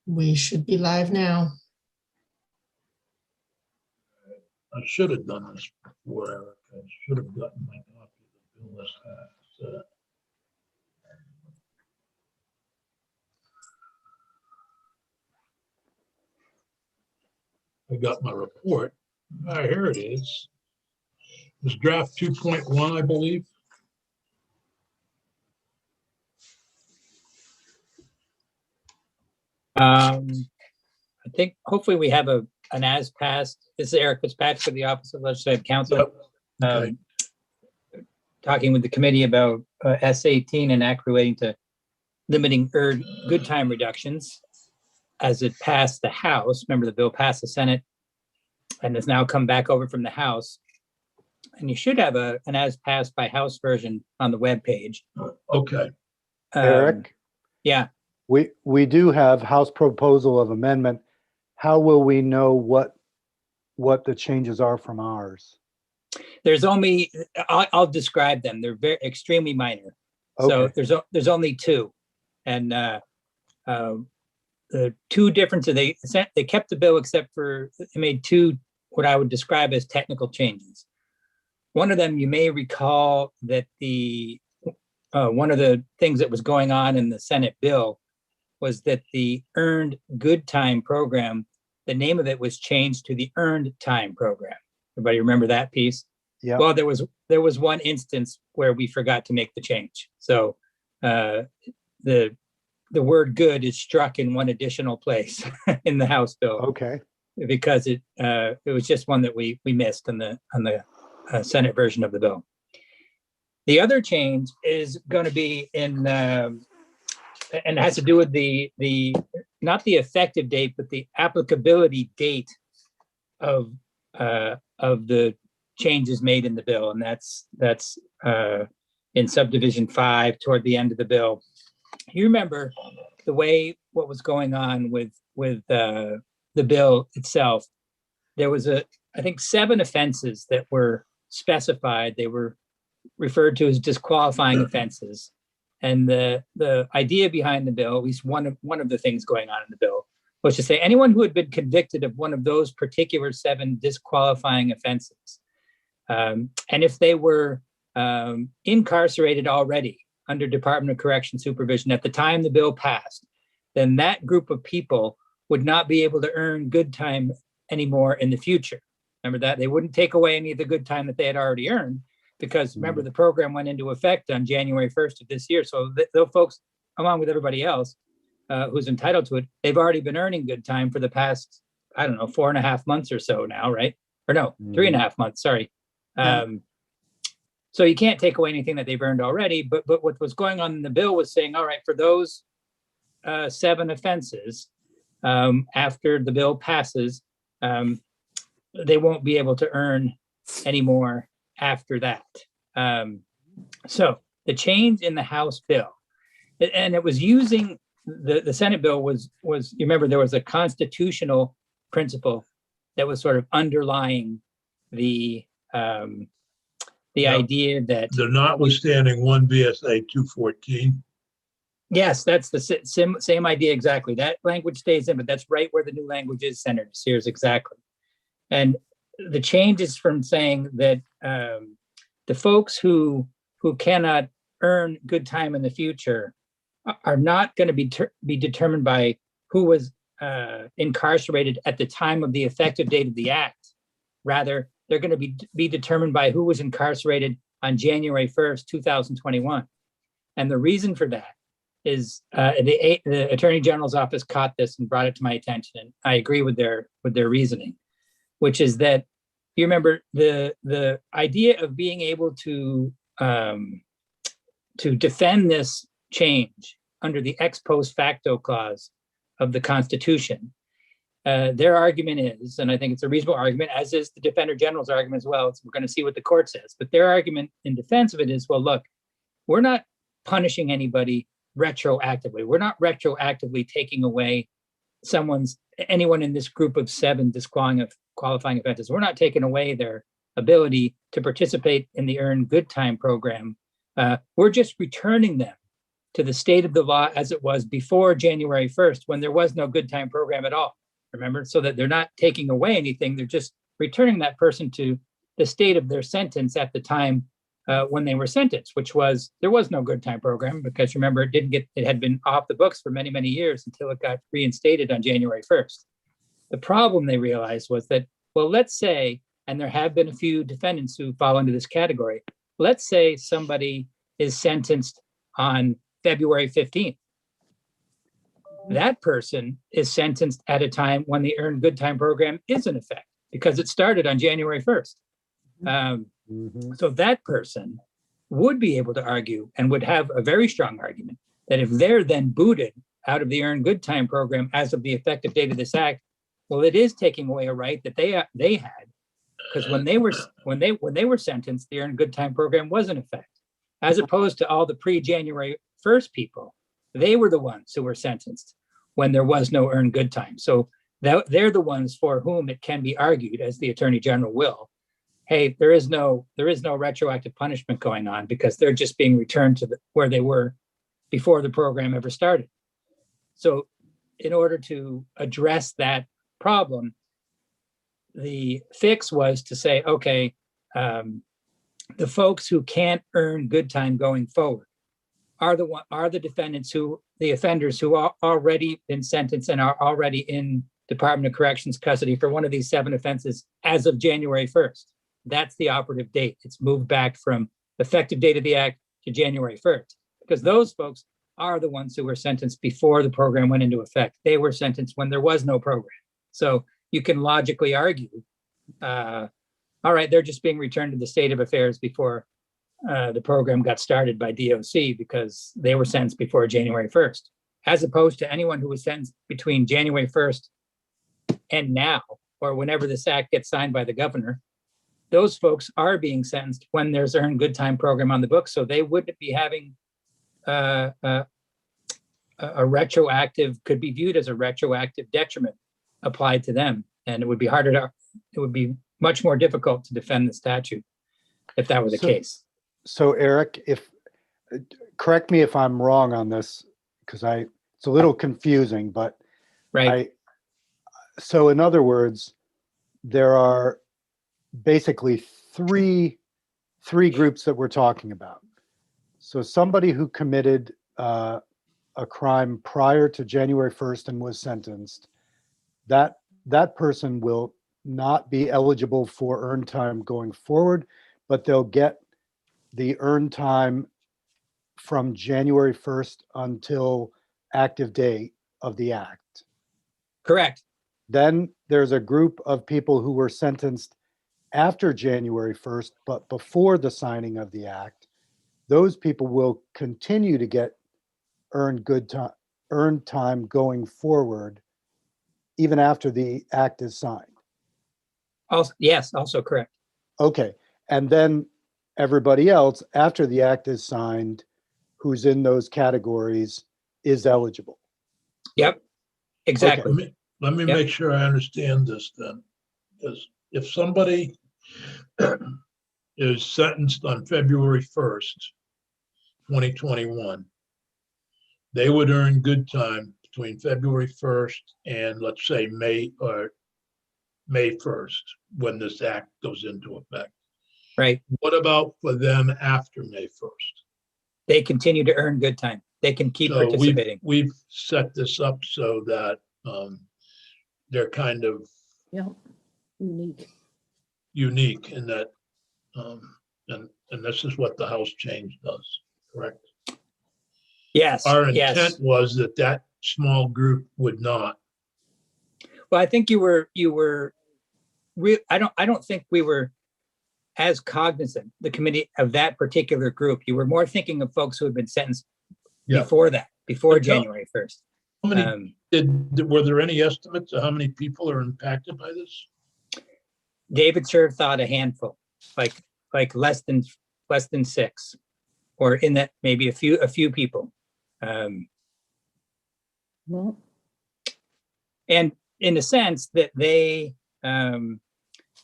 We should be live now. I should have done this before, Eric. I should have gotten my copy of the bill list. I got my report. Here it is. It's draft 2.1, I believe. I think hopefully we have an as passed. This is Eric Fitzpatrick of the Office of Legislative Counsel. Yep. Okay. Talking with the committee about S18 and Act relating to limiting good time reductions as it passed the House. Remember, the bill passed the Senate and has now come back over from the House. And you should have an as passed by House version on the web page. Okay. Eric? Yeah. We do have House proposal of amendment. How will we know what the changes are from ours? There's only, I'll describe them. They're very extremely minor. Okay. So there's only two. And the two differences, they kept the bill except for, they made two, what I would describe as technical changes. One of them, you may recall that one of the things that was going on in the Senate bill was that the Earned Good Time program, the name of it was changed to the Earned Time program. Everybody remember that piece? Yeah. Well, there was one instance where we forgot to make the change. So the word good is struck in one additional place in the House bill. Okay. Because it was just one that we missed on the Senate version of the bill. The other change is going to be in, and it has to do with the not the effective date, but the applicability date of the changes made in the bill, and that's in subdivision 5 toward the end of the bill. You remember what was going on with the bill itself. There was I think 7 offenses that were specified. They were referred to as disqualifying offenses. And the idea behind the bill, at least one of the things going on in the bill, was to say anyone who had been convicted of one of those particular 7 disqualifying offenses, and if they were incarcerated already under Department of Correction supervision at the time the bill passed, then that group of people would not be able to earn good time anymore in the future. Remember that? They wouldn't take away any of the good time that they had already earned, because remember, the program went into effect on January 1st of this year. So those folks, along with everybody else who's entitled to it, they've already been earning good time for the past, 4.5 months or so now, right? Or no, 3.5 months, sorry. So you can't take away anything that they've earned already, but what was going on in the bill was saying, all right, for those 7 offenses, after the bill passes, they won't be able to earn anymore after that. So the change in the House bill, and it was using the Senate bill was, you remember, there was a constitutional principle that was sort of underlying the idea that The notwithstanding 1 VSA 214. yes, that's the same idea exactly. That language stays in, but that's right where the new language is, Senator Sears, exactly. And the change is from saying that the folks who cannot earn good time in the future are not going to be determined by who was incarcerated at the time of the effective date of the act. Rather, they're going to be determined by who was incarcerated on January 1st, 2021. And the reason for that is the Attorney General's office caught this and brought it to my attention. And I agree with their reasoning, which is that you remember the idea of being able to defend this change under the ex post facto clause of the Constitution. Their argument is, and I think it's a reasonable argument, as is the Defender General's argument as well. So we're going to see what the court says. But their argument in defense of it is, well, look, we're not punishing anybody retroactively. We're not retroactively taking away anyone in this group of 7 disqualifying offenses. We're not taking away their ability to participate in the Earned Good Time program. We're just returning them to the state of the law as it was before January 1st, when there was no good time program at all. Remember, so that they're not taking away anything. They're just returning that person to the state of their sentence at the time when they were sentenced, which was, there was no good time program, because remember, it had been off the books for many, many years until it got reinstated on January 1st. The problem they realized was that, well, let's say, and there have been a few defendants who fall into this category. Let's say somebody is sentenced on February 15th. That person is sentenced at a time when the earned good time program is in effect, because it started on January 1st. So that person would be able to argue, and would have a very strong argument, that if they're then booted out of the earned good time program as of the effective date of this act, well, it is taking away a right that they had, because when they were sentenced, the earned good time program was in effect, as opposed to all the pre-January 1st people. They were the ones who were sentenced when there was no earned good time. So they're the ones for whom it can be argued, as the Attorney General will, hey, there is no retroactive punishment going on, because they're just being returned to where they were before the program ever started. So in order to address that problem, the fix was to say, okay, the folks who can't earn good time going forward are the defendants the offenders who are already been sentenced and are already in Department of Corrections custody for one of these 7 offenses as of January 1st. That's the operative date. It's moved back from effective date of the act to January 1st, because those folks are the ones who were sentenced before the program went into effect. They were sentenced when there was no program. So you can logically argue, all right, they're just being returned to the state of affairs before the program got started by DOC, because they were sentenced before January 1st, as opposed to anyone who was sentenced between January 1st and now, or whenever this act gets signed by the governor. Those folks are being sentenced when there's earned good time program on the books, so they wouldn't be having a retroactive, could be viewed as a retroactive detriment applied to them, and it would be much more difficult to defend the statute if that were the case. So Eric, correct me if I'm wrong on this, because it's a little confusing, but Right. So in other words, there are basically three groups that we're talking about. So somebody who committed a crime prior to January 1st and was sentenced, that person will not be eligible for earned time going forward, but they'll get the earned time from January 1st until active date of the act. Correct. Then there's a group of people who were sentenced after January 1st, but before the signing of the act. Those people will continue to get earned time going forward, even after the act is signed. Also, yes, also correct. Okay. And then everybody else after the act is signed, who's in those categories, is eligible. Yep, exactly. Let me Yep. make sure I understand this then. Because if somebody is sentenced on February 1st, 2021, they would earn good time between February 1st and let's say May 1st, when this act goes into effect. Right. What about for them after May 1st? They continue to earn good time. They can keep So participating. we've set this up so that they're kind of unique in that, and this is what the House change does, correct? Yes. Our intent yes. was that small group would not. Well, I think I don't think we were as cognizant, the committee, of that particular group. You were more thinking of folks who had been sentenced before that, before January 1st. How many were there any estimates of how many people are impacted by this? David Sherv thought a handful, like less than 6, or in that maybe a few people. Well, and in a sense that they,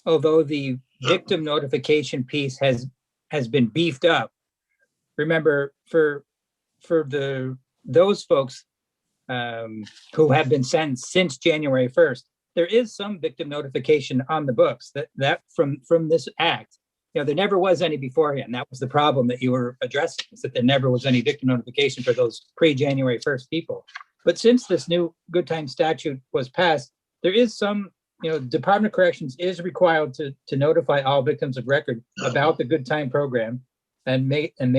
although the victim notification piece has been beefed up, remember for for those folks who have been sentenced since January 1st, there is some victim notification on the books that from this act. There never was any beforehand. That was the problem that you were addressing, is that there never was any victim notification for those pre-January 1st people. But since this new good time statute was passed, there is some, Department of Corrections is required to notify all victims of record about the good time program and make them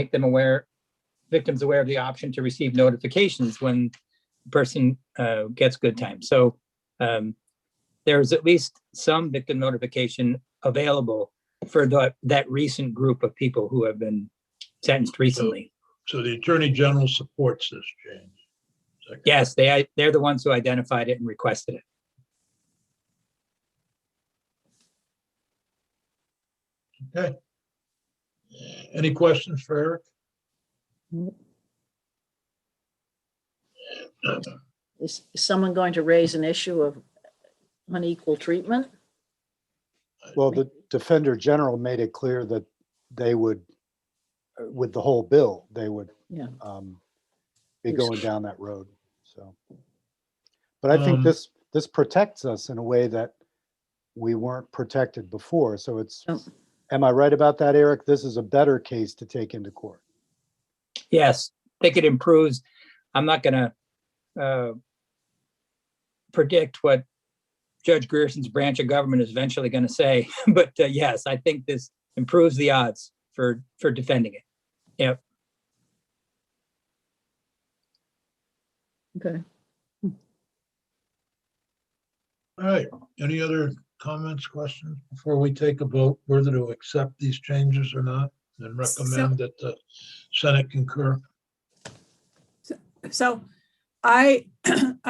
victims aware of the option to receive notifications when the person gets good time. So there's at least some victim notification available for that recent group of people who have been sentenced recently. So the Attorney General supports this change. Is that correct? Yes, they're the ones who identified it and requested it. Okay. Any questions for Eric? Is someone going to raise an issue of unequal treatment? Well, the Defender General made it clear that they would, with the whole bill, they would Yeah. be going down that road. So, but I think this protects us in a way that we weren't protected before. So it's, Oh. am I right about that, Eric? This is a better case to take into court. Yes, I think it improves. I'm not going to predict what Judge Grierson's branch of government is eventually going to say, but yes, I think this improves the odds for defending it. Yep. Okay. All right. Any other comments, questions before we take a vote whether to accept these changes or not and recommend that the Senate concur? So I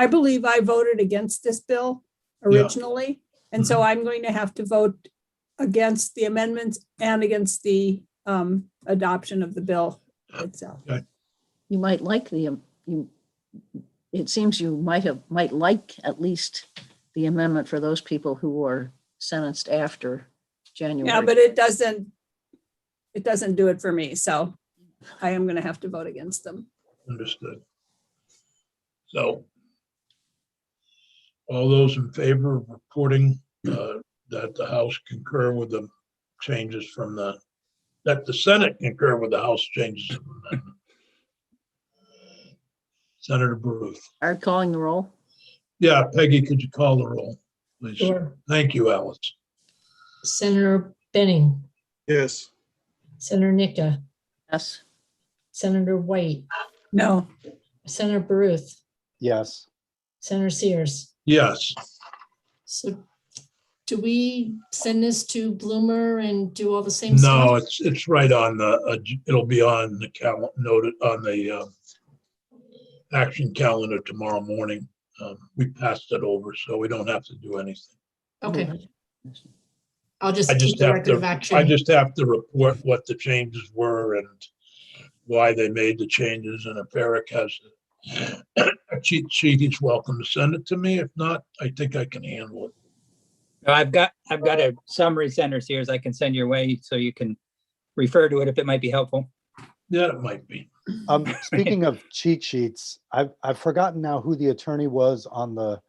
believe I voted against this bill originally. And so I'm going to have to vote against the amendments and against the adoption of the bill itself. You might like it seems you might like at least the amendment for those people who were sentenced after January. Yeah, but it doesn't do it for me. So I am going to have to vote against them. Understood. So all those in favor of reporting that the House concur with the changes that the Senate concur with the House changes. Senator Baruth. Are calling the roll? Yeah, Peggy, could you call the roll, please? Sure. Thank you, Alice. Senator Benning, Yes. Senator Nika, Yes. Senator White, No. Senator Baruth, Yes. Senator Sears. Yes. So do we send this to Bloomer and do all the same stuff? No, it's right on it'll be on the noted on the action calendar tomorrow morning. We passed it over, so we don't have to do anything. Okay. I'll just I keep just the have record of to, action. I just have to report what the changes were and why they made the changes. And if Eric has a cheat sheet, he's welcome to send it to me. If not, I think I can handle it. No, I've got a summary, Senator Sears, I can send your way so you can refer to it if it might be helpful. Yeah, it might be. Speaking of cheat sheets, I've forgotten now who the attorney was on the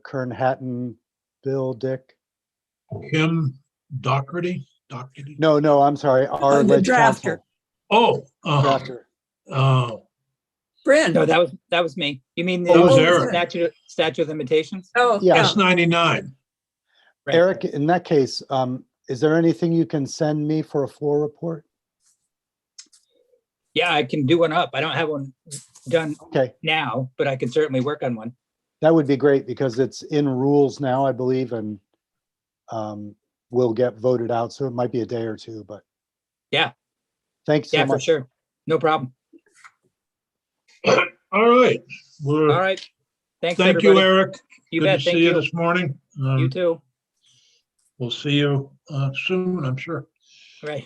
Kern-Hatton bill, Dick. Kim Doherty? No, I'm sorry. Our the alleged drafter. counsel, Oh, drafter. oh, Bryn. No, that was me. You mean That was the Eric. statute of limitations? Oh, Yeah. yeah. S99. Right. Eric, in that case, is there anything you can send me for a floor report? Yeah, I can do one up. I don't have one done Okay, now, but I can certainly work on one. that would be great because it's in rules now, I believe, and will get voted out. So it might be a day or two, but Yeah. thanks so Yeah, for much. sure. No problem. All right. All right. Thanks, Thank you, everybody. Eric. You Good bet. to Thank see you you. this morning. You too. We'll see you soon, I'm sure. Right.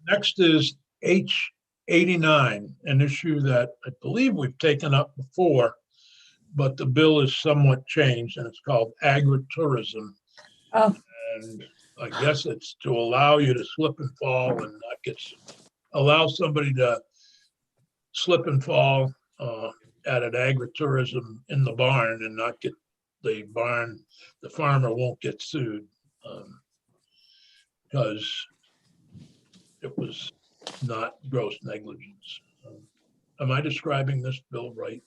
Next is H89, an issue that I believe we've taken up before, but the bill is somewhat changed and it's called agritourism. Oh. And I guess it's to allow you to slip and fall and not allow somebody to slip and fall at an agritourism in the barn and not get the farmer won't get sued because it was not gross negligence. Am I describing this bill right?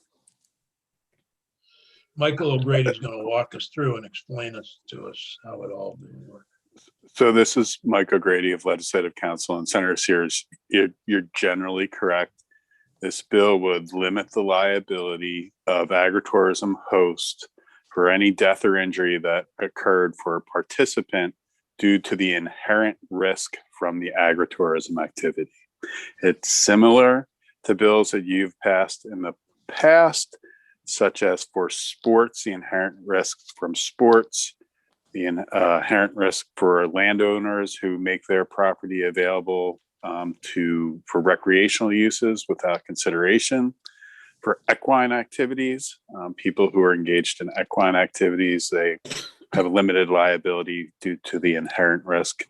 Michael O'Grady is going to walk us through and explain to us how it all works. So this is Mike O'Grady of Legislative Counsel, and Senator Sears, you're generally correct. This bill would limit the liability of agritourism host for any death or injury that occurred for a participant due to the inherent risk from the agritourism activity. It's similar to bills that you've passed in the past, such as for sports, the inherent risk from sports, the inherent risk for landowners who make their property available for recreational uses without consideration, for equine activities, people who are engaged in equine activities, they have a limited liability due to the inherent risk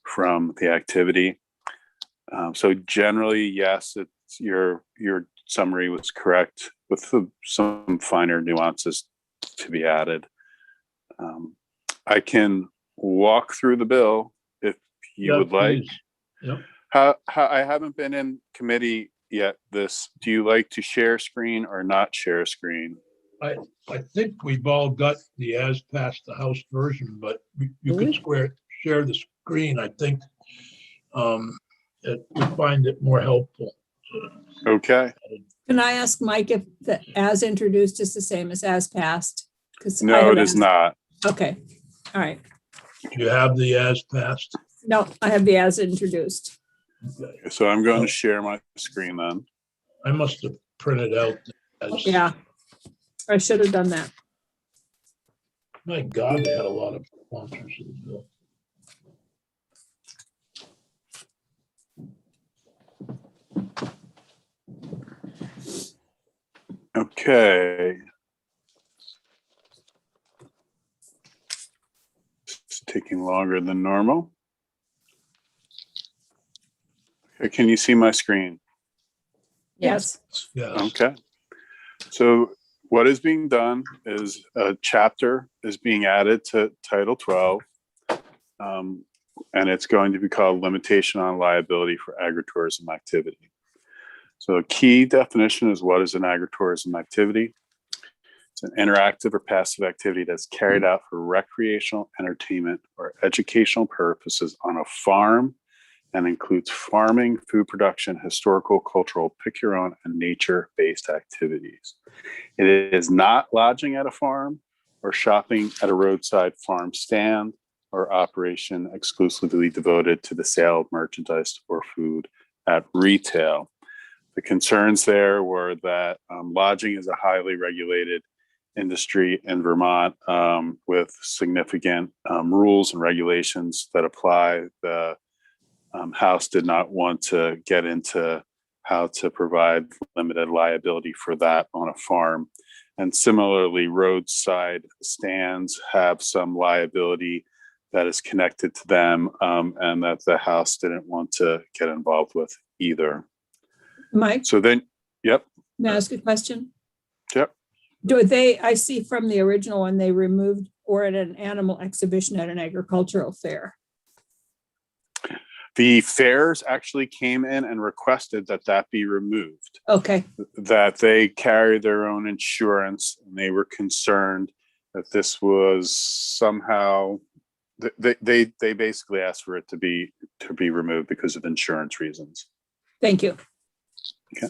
from the activity. So generally, yes, it's your summary was correct with some finer nuances to be added. I can walk through the bill if you would like. Please. Yep. How I haven't been in committee yet. Do you like to share screen or not share screen? I think we've all got the as passed the House version, but you could share the screen. I think we find it more helpful. Okay. Can I ask Mike if the as introduced is the same as passed? No, it is not. Okay, all right. Do you have the as passed? No, I have the as introduced. Okay. So I'm going to share my screen then. I must have printed out. Yeah, I should have done that. My God, they had a lot of sponsors of the bill. Okay. It's taking longer than normal. Okay, can you see my screen? Yes. Yes. Okay. So what is being done is a chapter is being added to Title 12, and it's going to be called Limitation on Liability for Agritourism Activity. So a key definition is what is an agritourism activity. It's an interactive or passive activity that's carried out for recreational, entertainment, or educational purposes on a farm and includes farming, food production, historical, cultural, pick your own, and nature-based activities. It is not lodging at a farm or shopping at a roadside farm stand or operation exclusively devoted to the sale of merchandise or food at retail. The concerns there were that lodging is a highly regulated industry in Vermont with significant rules and regulations that apply. The House did not want to get into how to provide limited liability for that on a farm. And similarly, roadside stands have some liability that is connected to them and that the House didn't want to get involved with either. Mike, So then, yep. may I ask a question? Yep. I see from the original one, they removed or at an animal exhibition at an agricultural fair. The fairs actually came in and requested that be removed, Okay, that they carry their own insurance, and they were concerned that this was somehow, they basically asked for it to be removed because of insurance reasons. thank you. Okay.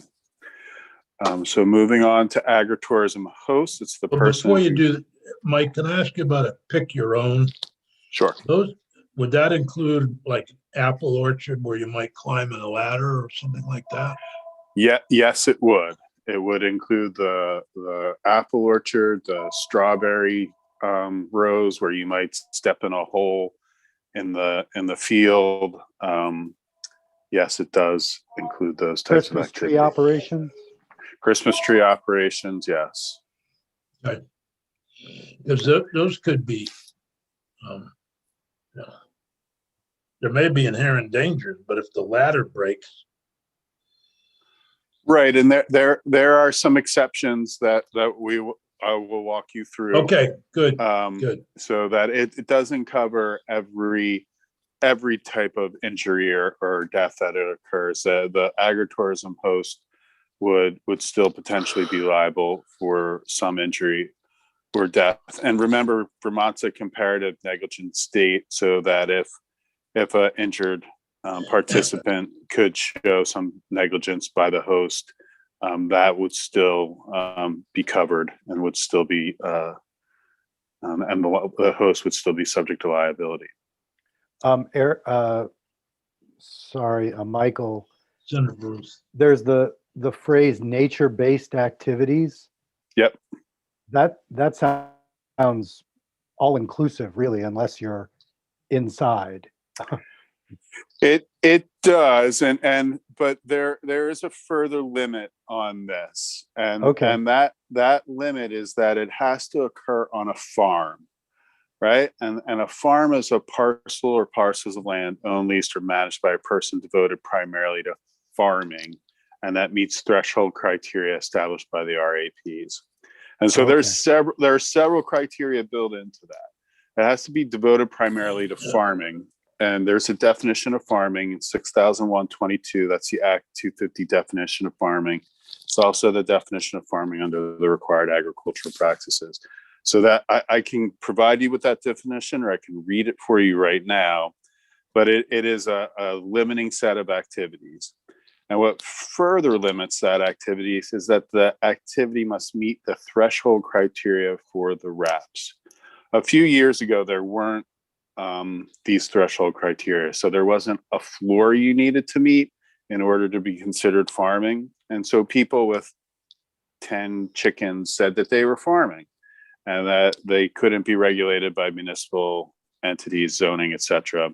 So moving on to agritourism hosts, it's the But person. before you do that, Mike, can I ask you about a pick your own? Sure. Would that include like apple orchard where you might climb in a ladder or something like that? Yeah, yes, it would. It would include the apple orchard, the strawberry rows where you might step in a hole in the field. Yes, it does include those types Christmas of tree activities. operations. Christmas tree operations, yes. Because those could be, there may be inherent dangers, but if the ladder breaks, Right, and there are some exceptions that I will walk you through. Okay, good, good. So that it doesn't cover every type of injury or death that it occurs. The agritourism host would still potentially be liable for some injury or death. And remember, Vermont's a comparative negligence state, so that if an injured participant could show some negligence by the host, that would still be covered and would still be, and the host would still be subject to liability. Michael, Senator Bruce. there's the phrase nature-based activities. Yep. That sounds all-inclusive, really, unless you're inside. It does, but there is a further limit on this, and Okay. and that limit is that it has to occur on a farm, right? And a farm is a parcel or parcels of land owned, leased, or managed by a person devoted primarily to farming, and that meets threshold criteria established by the RAPs. And so Okay. there are several criteria built into that. It has to be devoted primarily to farming. And there's a definition of farming in 6001-22. That's the Act 250 definition of farming. It's also the definition of farming under the required agricultural practices. So that I can provide you with that definition, or I can read it for you right now. But it is a limiting set of activities. And what further limits that activities is that the activity must meet the threshold criteria for the RAPs. A few years ago, there weren't these threshold criteria. So there wasn't a floor you needed to meet in order to be considered farming. And so people with 10 chickens said that they were farming and that they couldn't be regulated by municipal entities, zoning, etc.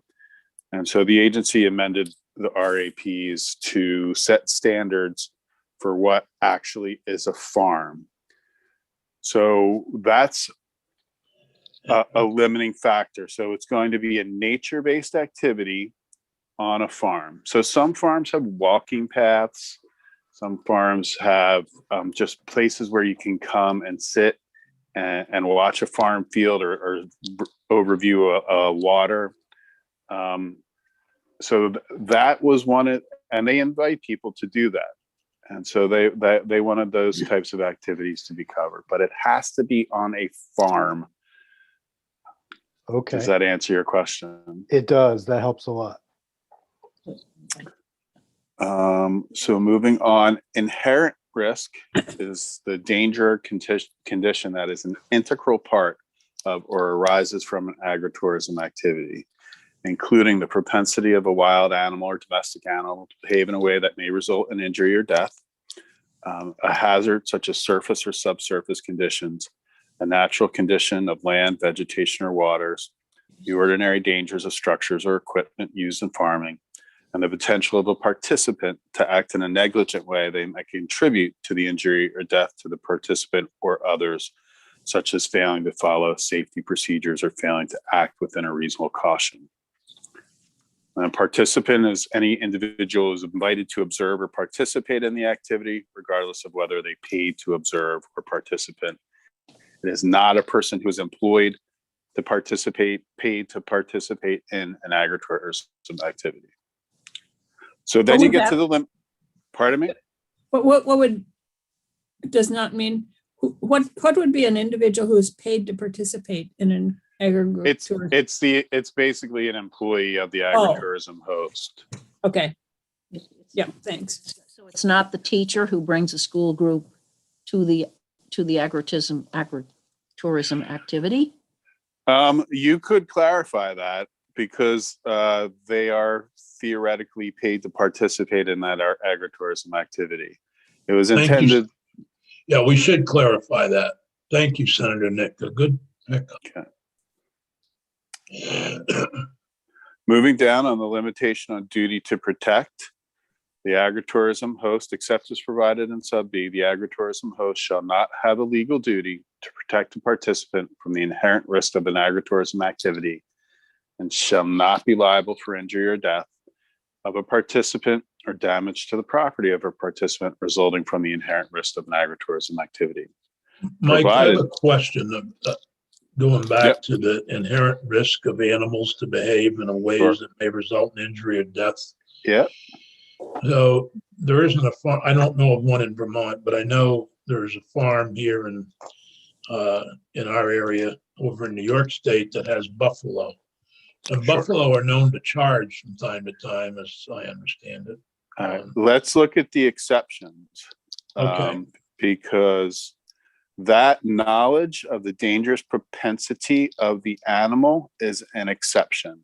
And so the agency amended the RAPs to set standards for what actually is a farm. So that's a limiting factor. So it's going to be a nature-based activity on a farm. So some farms have walking paths. Some farms have just places where you can come and sit and watch a farm field or overview a water. So that was one, and they invite people to do that. And so they wanted those types of activities to be covered, but it has to be on a farm. Okay. Does that answer your question? It does. That helps a lot. So moving on, inherent risk is the danger condition that is an integral part of or arises from an agritourism activity, including the propensity of a wild animal or domestic animal to behave in a way that may result in injury or death, a hazard such as surface or subsurface conditions, a natural condition of land, vegetation, or waters, the ordinary dangers of structures or equipment used in farming, and the potential of a participant to act in a negligent way that might contribute to the injury or death to the participant or others, such as failing to follow safety procedures or failing to act within a reasonable caution. A participant is any individual who is invited to observe or participate in the activity, regardless of whether they paid to observe or participate. It is not a person who is employed to participate, paid to participate in an agritourism activity. So then What you would get that- to the limit. Pardon me? What would, does not mean, what would be an individual who is paid to participate in an agritourism? It's basically an employee of the agritourism host. Okay, yeah, thanks. So it's not the teacher who brings a school group to the agritourism activity? You could clarify that because they are theoretically paid to participate in that agritourism activity. It was Thank you. intended. Yeah, we should clarify that. Thank you, Senator Nick. A good pickup. Okay. Moving down on the limitation on duty to protect, the agritourism host, except as provided in sub B, the agritourism host shall not have a legal duty to protect a participant from the inherent risk of an agritourism activity and shall not be liable for injury or death of a participant or damage to the property of a participant resulting from the inherent risk of an agritourism activity. Mike, I have Provided- a question going back to the inherent risk of animals to behave in a ways Sure. that may result in injury or death. Yeah, So there isn't a farm, I don't know of one in Vermont, but I know there's a farm here in our area over in New York State that has buffalo. And Sure. buffalo are known to charge from time to time, as I understand it. all right. Let's look at the exceptions. Okay. Because that knowledge of the dangerous propensity of the animal is an exception.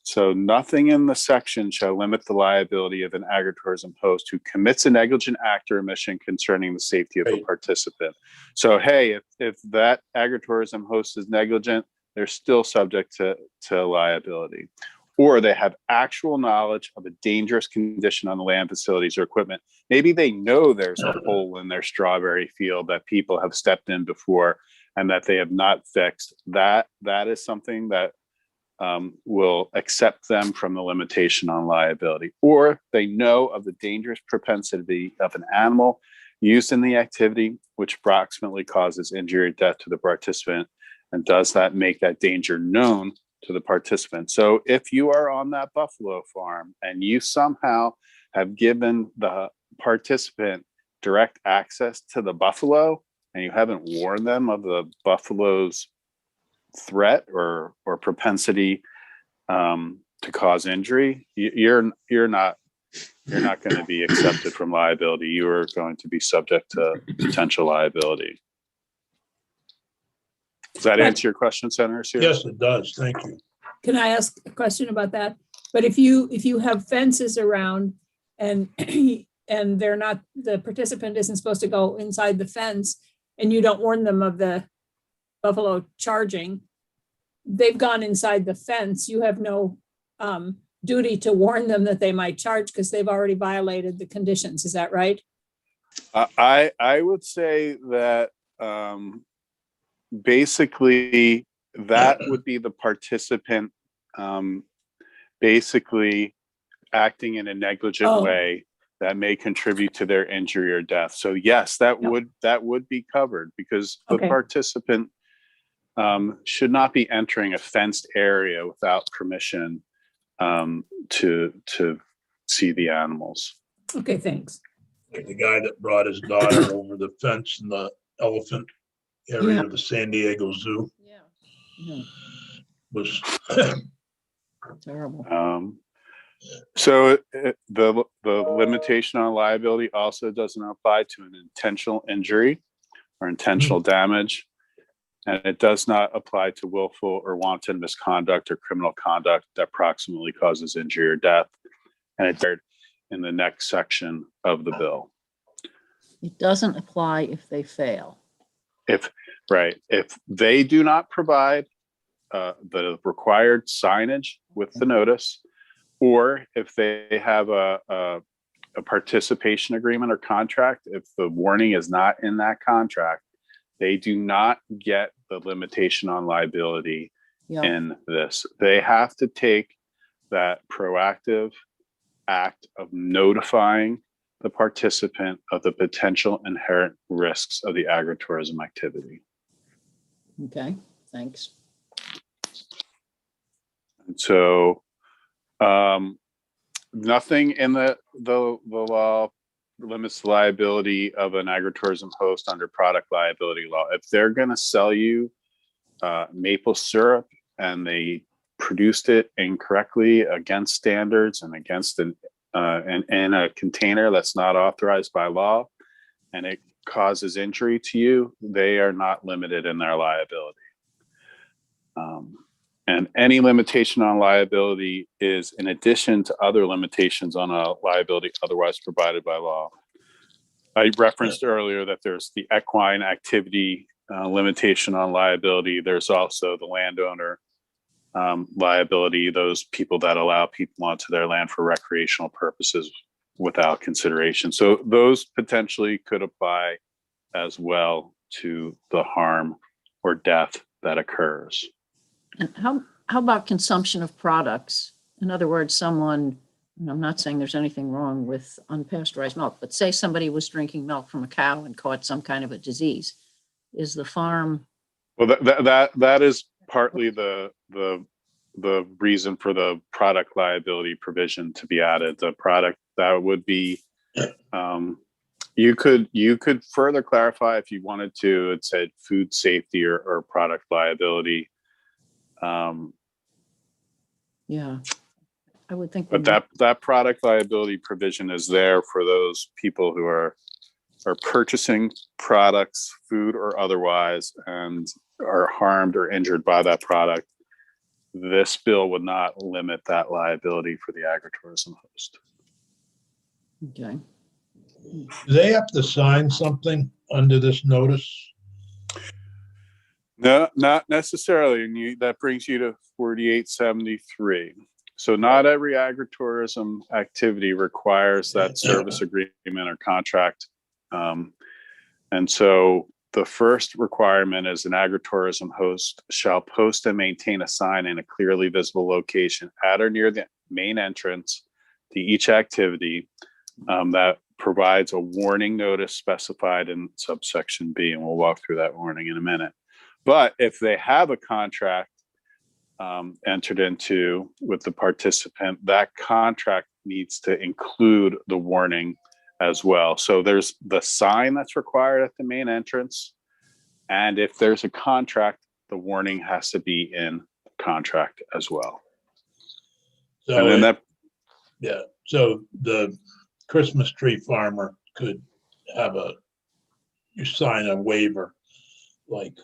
So nothing in the section shall limit the liability of an agritourism host who commits a negligent act or omission concerning the safety of a Right. participant. So, hey, if that agritourism host is negligent, they're still subject to liability. Or they have actual knowledge of a dangerous condition on the land, facilities, or equipment. Maybe they know there's a hole in their strawberry field that people have stepped in before and that they have not fixed. That is something that will accept them from the limitation on liability. Or they know of the dangerous propensity of an animal used in the activity, which approximately causes injury or death to the participant, and does that make that danger known to the participant. So if you are on that buffalo farm and you somehow have given the participant direct access to the buffalo and you haven't warned them of the buffalo's threat or propensity to cause injury, you're not going to be accepted from liability. You are going to be subject to potential liability. Does that answer your question, Senator Sears? Yes, it does. Thank you. Can I ask a question about that? But if you have fences around and and they're not, the participant isn't supposed to go inside the fence, and you don't warn them of the buffalo charging, they've gone inside the fence. You have no duty to warn them that they might charge because they've already violated the conditions. Is that right? I would say that basically that would be the participant basically acting in a negligent way that may contribute to their injury or death. So yes, that would be covered because the participant should not be entering a fenced area without permission to see the animals. Okay, thanks. Like the guy that brought his daughter over the fence in the elephant area of the San Diego Zoo Yeah. was Terrible. So the limitation on liability also doesn't apply to an intentional injury or intentional damage, and it does not apply to willful or wanton misconduct or criminal conduct that proximately causes injury or death. And it's in the next section of the bill. It doesn't apply if they fail. If they do not provide the required signage with the notice, or if they have a participation agreement or contract, if the warning is not in that contract, they do not get the limitation on liability in this. They have to take that proactive act of notifying the participant of the potential inherent risks of the agritourism activity. Okay, thanks. And so nothing in the law limits the liability of an agritourism host under product liability law. If they're going to sell you maple syrup and they produced it incorrectly against standards and against in a container that's not authorized by law, and it causes injury to you, they are not limited in their liability. And any limitation on liability is in addition to other limitations on a liability otherwise provided by law. I referenced earlier that there's the equine activity limitation on liability. There's also the landowner liability, those people that allow people onto their land for recreational purposes without consideration. So those potentially could apply as well to the harm or death that occurs. And how about consumption of products? In other words, someone And I'm not saying there's anything wrong with unpasteurized milk, but say somebody was drinking milk from a cow and caught some kind of a disease. Is the farm, Well, that is partly the reason for the product liability provision to be added. The product that would be, you could further clarify if you wanted to. It said food safety or product liability. yeah, I would think. But that product liability provision is there for those people who are purchasing products, food or otherwise, and are harmed or injured by that product. This bill would not limit that liability for the agritourism host. Okay. Do they have to sign something under this notice? No, not necessarily. And that brings you to 4873. So not every agritourism activity requires that service agreement or contract. And so the first requirement is an agritourism host shall post and maintain a sign in a clearly visible location at or near the main entrance to each activity that provides a warning notice specified in subsection B. And we'll walk through that warning in a minute. But if they have a contract entered into with the participant, that contract needs to include the warning as well. So there's the sign that's required at the main entrance. And if there's a contract, the warning has to be in the contract as well. So And then so the Christmas tree farmer could have you sign a waiver, like,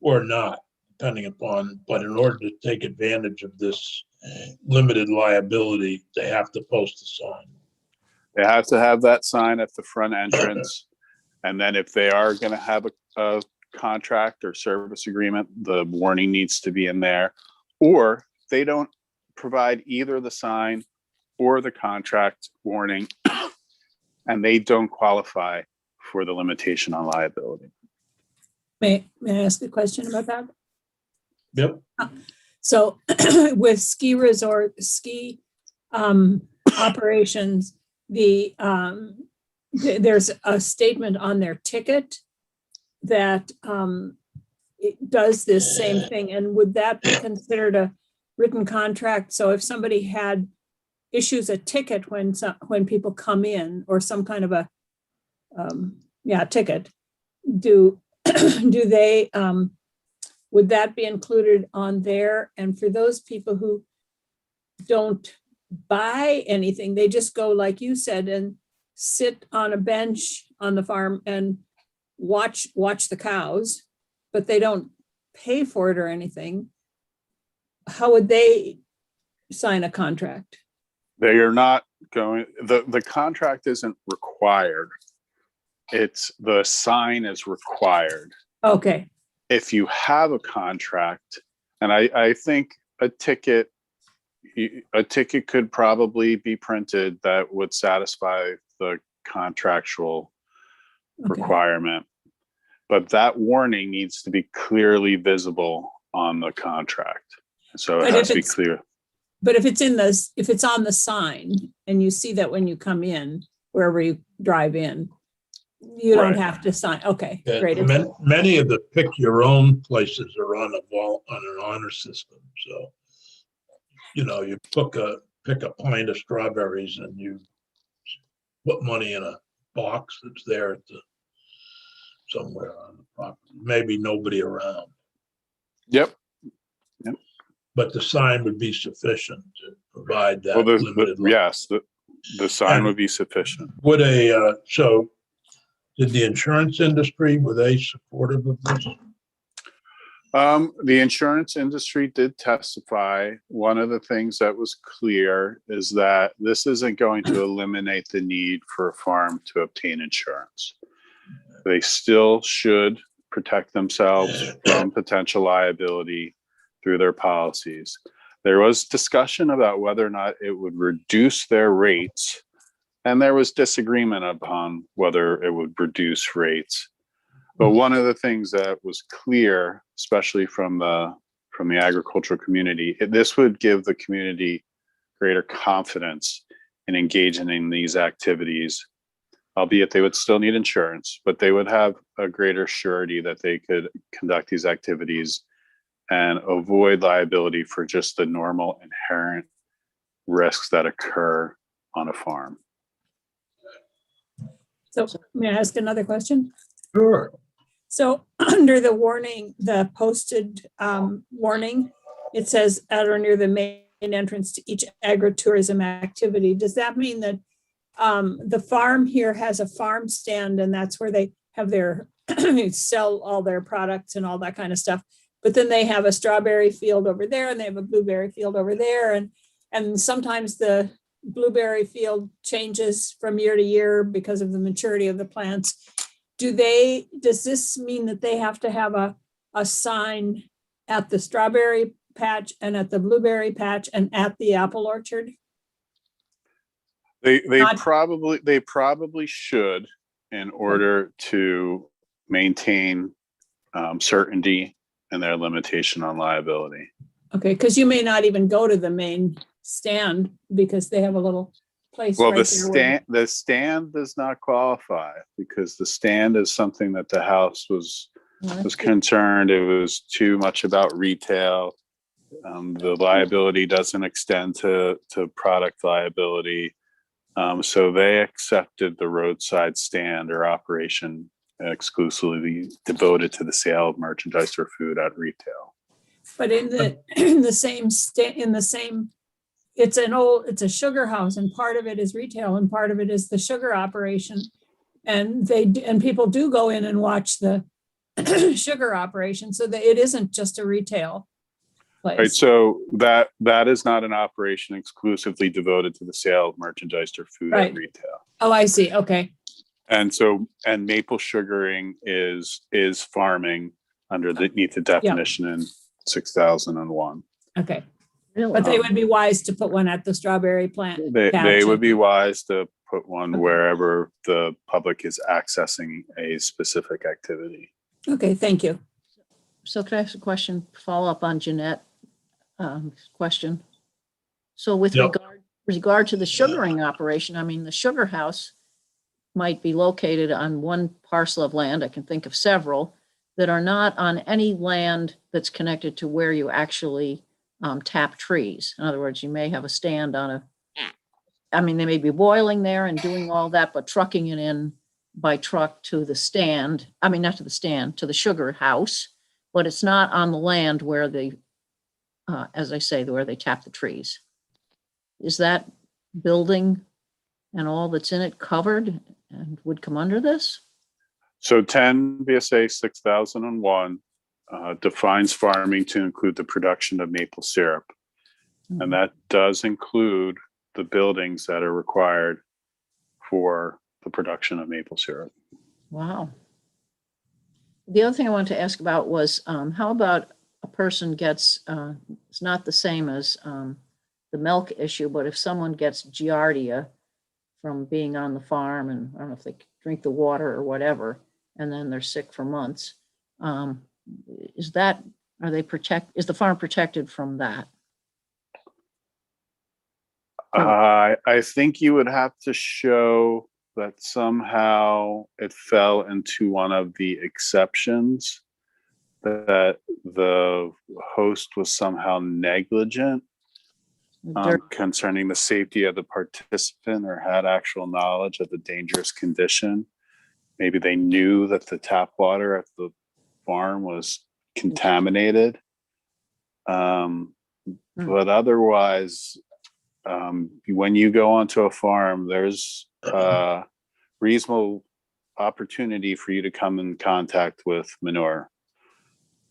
or not, depending upon, but in order to take advantage of this limited liability, they have to post a sign. they have to have that sign at the front entrance. And then if they are going to have a contract or service agreement, the warning needs to be in there. Or they don't provide either the sign or the contract warning, and they don't qualify for the limitation on liability. May I ask a question about that? Yep. So with ski resort, ski operations, there's a statement on their ticket that it does this same thing. And would that be considered a written contract? So if somebody issues a ticket when people come in, or some kind of a ticket, do they would that be included on there? And for those people who don't buy anything, they just go, like you said, and sit on a bench on the farm and watch the cows, but they don't pay for it or anything, how would they sign a contract? They are not going, the contract isn't required. It's the sign is required. Okay. If you have a contract, and I think a ticket could probably be printed that would satisfy the contractual requirement, but that warning needs to be clearly visible on the contract. So it has to be clear. But if it's on the sign and you see that when you come in, wherever you drive in, you don't have to sign. Okay, great. Many of the pick your own places are on an honor system. So, you pick a pint of strawberries and you put money in a box that's there somewhere on the property. Maybe nobody around. Yep. But the sign would be sufficient to provide that. Yes, the sign would be sufficient. So did the insurance industry, were they supportive of this? The insurance industry did testify. One of the things that was clear is that this isn't going to eliminate the need for a farm to obtain insurance. They still should protect themselves from potential liability through their policies. There was discussion about whether or not it would reduce their rates, and there was disagreement upon whether it would reduce rates. But one of the things that was clear, especially from the agricultural community, this would give the community greater confidence in engaging in these activities, albeit they would still need insurance, but they would have a greater surety that they could conduct these activities and avoid liability for just the normal inherent risks that occur on a farm. So may I ask another question? Sure. So under the warning, the posted warning, it says at or near the main entrance to each agritourism activity. Does that mean that the farm here has a farm stand and that's where they have their, sell all their products and all that kind of stuff? But then they have a strawberry field over there and they have a blueberry field over there. And sometimes the blueberry field changes from year to year because of the maturity of the plants. Does this mean that they have to have a sign at the strawberry patch and at the blueberry patch and at the apple orchard? They Not- probably should, in order to maintain certainty and their limitation on liability. Okay, because you may not even go to the main stand because they have a little place. Well, right the there where- stand does not qualify because the stand is something that the house was concerned. It was too much about retail. The liability doesn't extend to product liability. So they accepted the roadside stand or operation exclusively devoted to the sale of merchandise or food at retail. But in the same, it's a sugar house and part of it is retail and part of it is the sugar operation. And people do go in and watch the sugar operation so that it isn't just a retail place. Right, so that is not an operation exclusively devoted to the sale of merchandise or food Right. at retail. Oh, I see. Okay. And maple sugaring is farming underneath the definition in 6001. Okay. Really? But they would be wise to put one at the strawberry plant. They patch. would be wise to put one wherever the public is accessing a specific activity. Okay, thank you. So could I ask a question, follow up on Jeanette question? So with Yep. regard to the sugaring operation, I mean, the sugar house might be located on one parcel of land, I can think of several, that are not on any land that's connected to where you actually tap trees. In other words, you may have a stand on they may be boiling there and doing all that, but trucking it in by truck to the stand, not to the stand, to the sugar house, but it's not on the land where as I say, where they tap the trees. Is that building and all that's in it covered and would come under this? So 10 VSA 6001 defines farming to include the production of maple syrup. And that does include the buildings that are required for the production of maple syrup. Wow. The other thing I wanted to ask about was how about a person gets, it's not the same as the milk issue, but if someone gets giardia from being on the farm and I don't know if they drink the water or whatever, and then they're sick for months, is the farm protected from that? I think you would have to show that somehow it fell into one of the exceptions, that the host was somehow negligent concerning the safety of the participant or had actual knowledge of the dangerous condition. Maybe they knew that the tap water at the farm was contaminated. But otherwise, when you go onto a farm, there's reasonable opportunity for you to come in contact with manure.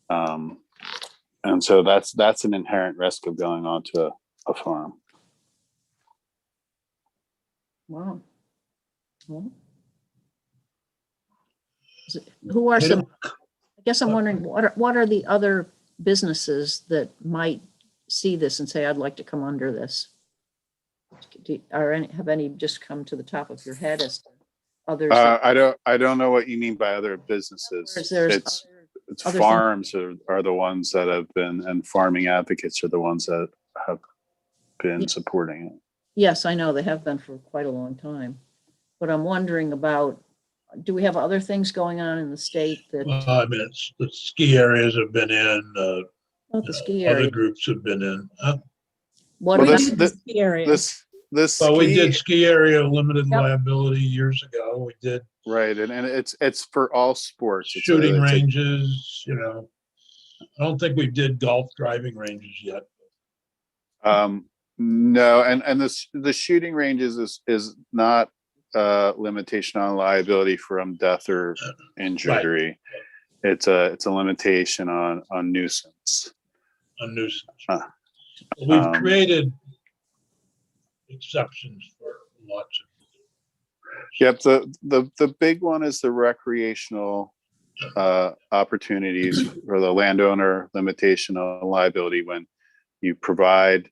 And so that's an inherent risk of going onto a farm. Wow. Well, who are some, I guess I'm wondering, what are the other businesses that might see this and say, I'd like to come under this? Have any just come to the top of your head as to others? I don't know what you mean by other businesses. It's other farms are the ones that have been, and farming advocates are the ones that have been supporting it. Yes, I know they have been for quite a long time. But I'm wondering about, do we have other things going on in the state that, I mean, it's, the ski areas have been in, oh, the ski other area? groups have been in. What Well, We about, this- did the ski area. This Well, we ski- did ski area limited Yep. liability years ago. We did Right, and it's for all sports. It's a- shooting it's a- ranges, you know. I don't think we did golf driving ranges yet. No, and the shooting ranges is not limitation on liability from death or injury. It's a limitation on nuisance. A nuisance. Huh. We've Um, created exceptions for lots of. Yep, the big one is the recreational opportunities for the landowner, limitation on liability when you provide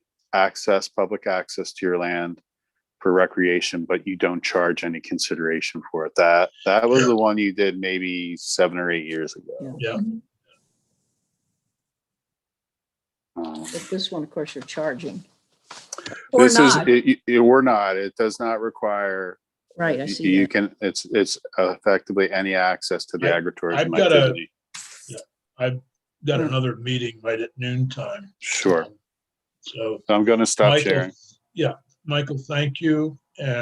public access to your land for recreation, but you don't charge any consideration for it. That was the one you did maybe 7 or 8 years ago. Yeah, but this one, of course, you're charging. Or This is, not. we're not, it does not require. Right, I see You that. can, it's effectively any access to the I've agritourism got a- activity. I've got another meeting right at noon time. Sure. So I'm going to stop Michael, sharing. yeah, Michael, thank you. And